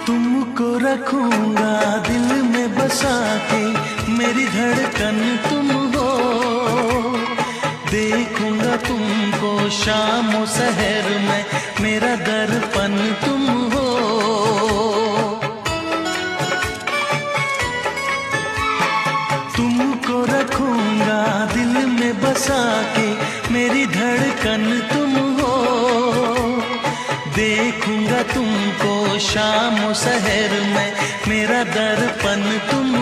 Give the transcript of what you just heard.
तुमको रखूंगा दिल में बसा के, मेरी धड़कन तुम हो। देखूंगा तुमको शाम और सहर में, मेरा दर्पण तुम हो। तुमको रखूंगा दिल में बसा के, मेरी धड़कन तुम हो। देखूंगा तुमको शाम और सहर में, मेरा दर्पण तुम